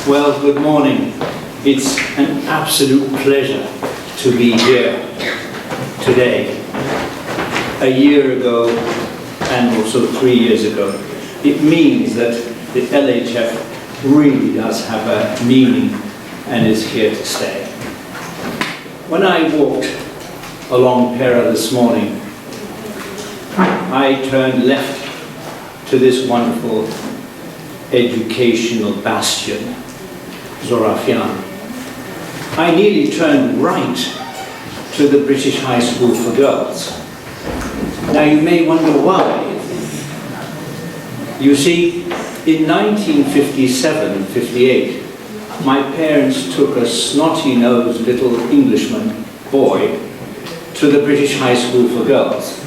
Well, good morning. It's an absolute pleasure to be here today. A year ago, and also 3 years ago, it means that the LHF really does have a meaning and is here to stay. When I walked along Pera this morning, I turned left to this wonderful educational bastion, Zorafian. I nearly turned right to the British High School for Girls. Now you may wonder why. You see, in 1957-58, my parents took a snotty-nosed little Englishman boy to the British High School for Girls.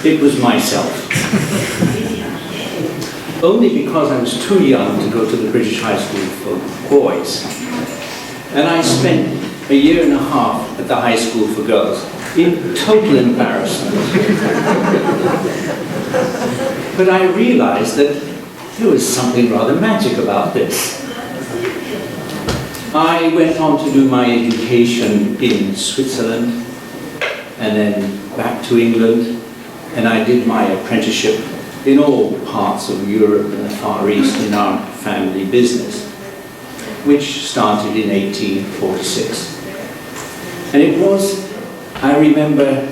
It was myself. Only because I was too young to go to the British High School for Boys. And I spent a year and a half at the High School for Girls in total embarrassment. But I realized that there was something rather magic about this. I went on to do my education in Switzerland and then back to England, and I did my apprenticeship in all parts of Europe and the Far East in our family business, which started in 1846. And it was, I remember,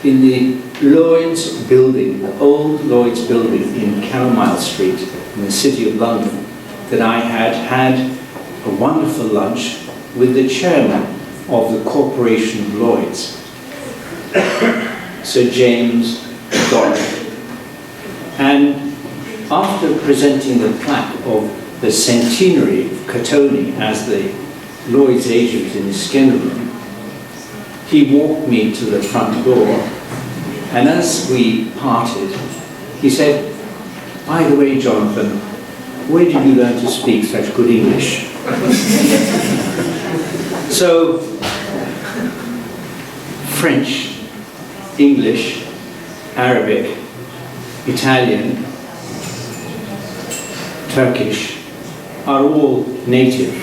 in the Lloyd's building, the old Lloyd's building in Chamomile Street in the City of London, that I had a wonderful lunch with the chairman of the Corporation of Lloyd's, Sir James Dodge. And after presenting the plaque of the centenary of Catoni as the Lloyd's agent in his Skenderun, he walked me to the front door, and as we parted, he said, "By the way, Jonathan, where did you learn to speak such good English?" So, French, English, Arabic, Italian, Turkish are all native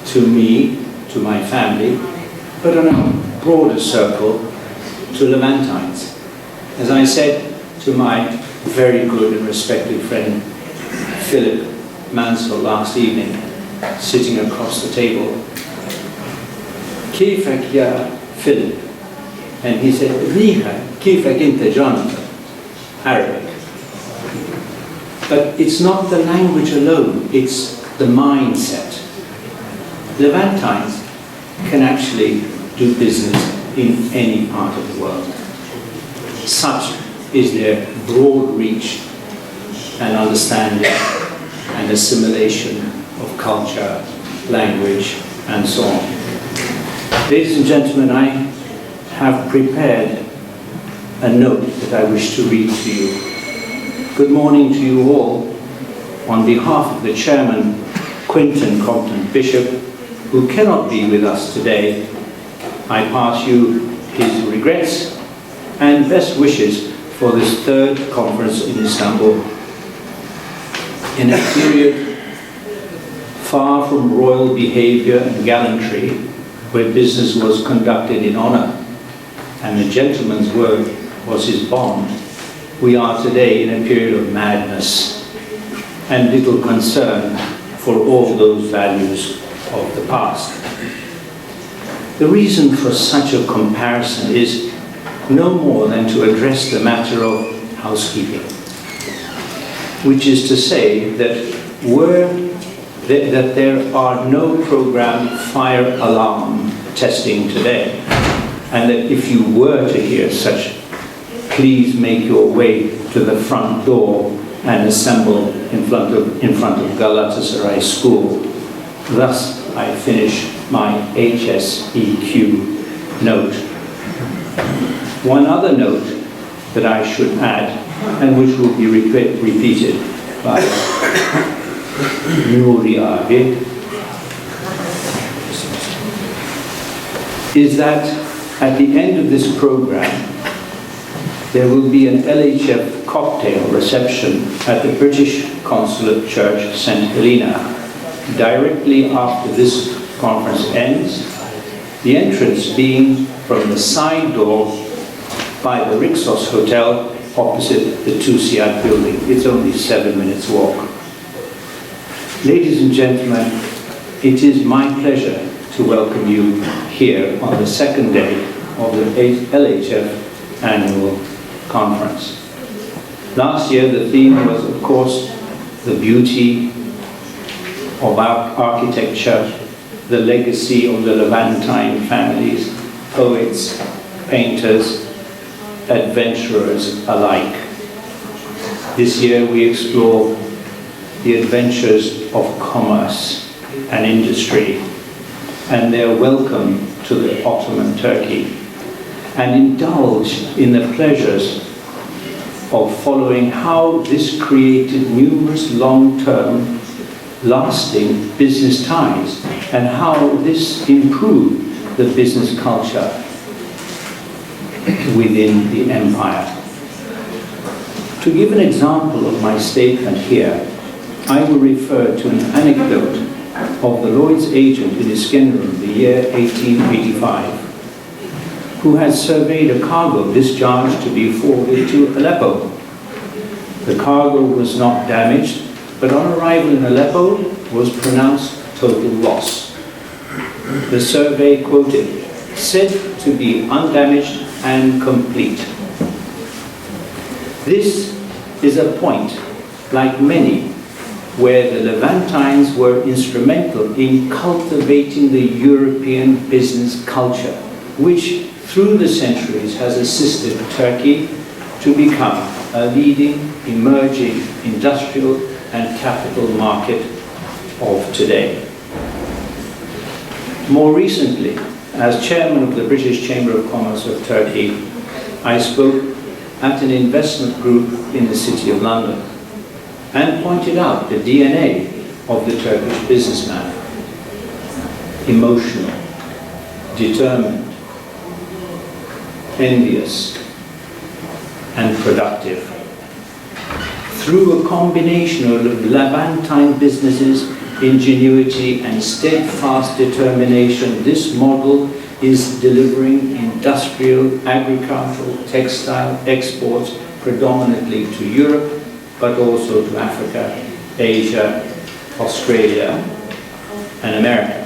to me, to my family, but on a broader circle, to Levantines. As I said to my very good and respected friend Philip Mansell last evening, sitting across the table, "Kifak ya Philip?" And he said, "Riha, kifak inta Jonathan?" Arabic. But it's not the language alone, it's the mindset. Levantines can actually do business in any part of the world. Such is their broad reach and understanding and assimilation of culture, language, and so on. Ladies and gentlemen, I have prepared a note that I wish to read to you. Good morning to you all. On behalf of the chairman, Quinton Compton Bishop, who cannot be with us today, I pass you his regrets and best wishes for this third conference in Istanbul. In a period far from royal behavior and gallantry, where business was conducted in honor and the gentleman's word was his bond, we are today in a period of madness and little concern for all those values of the past. The reason for such a comparison is no more than to address the matter of housekeeping, which is to say that that there are no programmed fire alarm testing today, and that if you were to hear such, please make your way to the front door and assemble in front of Galatasaray School. Thus, I finish my HSEQ note. One other note that I should add, and which will be repeated by Nuri Abi, is that at the end of this program, there will be an LHF cocktail reception at the British Consulate Church, St. Helena, directly after this conference ends, the entrance being from the side door by the Rixos Hotel opposite the Tusiad building. It's only 7 minutes walk. Ladies and gentlemen, it is my pleasure to welcome you here on the second day of the LHF annual conference. Last year the theme was, of course, the beauty of our architecture, the legacy of the Levantine families, poets, painters, adventurers alike. This year we explore the adventures of commerce and industry and their welcome to the Ottoman Turkey, and indulge in the pleasures of following how this created numerous long-term, lasting business ties, and how this improved the business culture within the empire. To give an example of my statement here, I will refer to an anecdote of the Lloyd's agent in Iskenderun, the year 1885, who had surveyed a cargo discharged to be forwarded to Aleppo. The cargo was not damaged, but on arrival in Aleppo was pronounced total loss. The survey quoted, said to be undamaged and complete. This is a point, like many, where the Levantines were instrumental in cultivating the European business culture, which through the centuries has assisted Turkey to become a leading, emerging industrial and capital market of today. More recently, as chairman of the British Chamber of Commerce of Turkey, I spoke at an investment group in the City of London and pointed out the DNA of the Turkish businessman: emotional, determined, envious, and productive. Through a combination of Levantine businesses, ingenuity, and steadfast determination, this model is delivering industrial, agricultural, textile exports predominantly to Europe, but also to Africa, Asia, Australia, and America.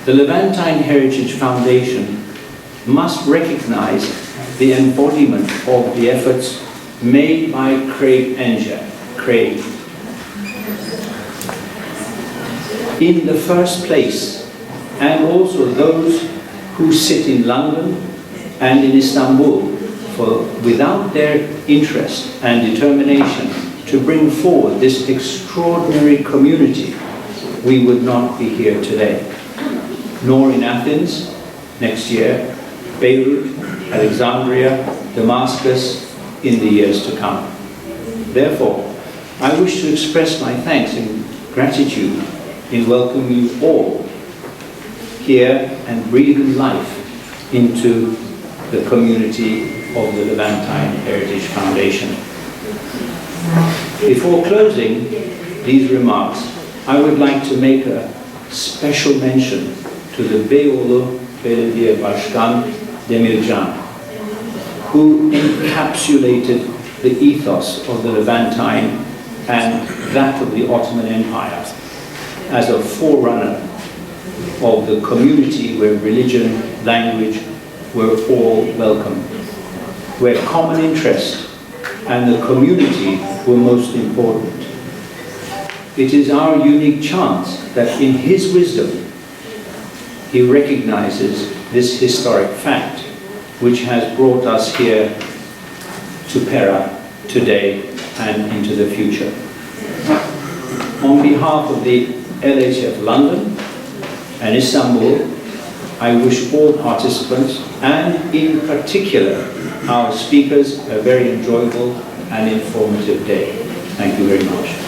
The Levantine Heritage Foundation must recognize the embodiment of the efforts made by Craig in the first place, and also those who sit in London and in Istanbul, for without their interest and determination to bring forward this extraordinary community, we would not be here today, nor in Athens next year, Beirut, Alexandria, Damascus in the years to come. Therefore, I wish to express my thanks and gratitude in welcoming you all here and breathing life into the community of the Levantine Heritage Foundation. Before closing these remarks, I would like to make a special mention to the Beyoğlu Belediye Başkan Demircan, who encapsulated the ethos of the Levantine and that of the Ottoman Empire as a forerunner of the community where religion, language were all welcome, where common interest and the community were most important. It is our unique chance that in his wisdom he recognizes this historic fact which has brought us here to Pera today and into the future. On behalf of the LHF London and Istanbul, I wish all participants, and in particular our speakers, a very enjoyable and informative day. Thank you very much.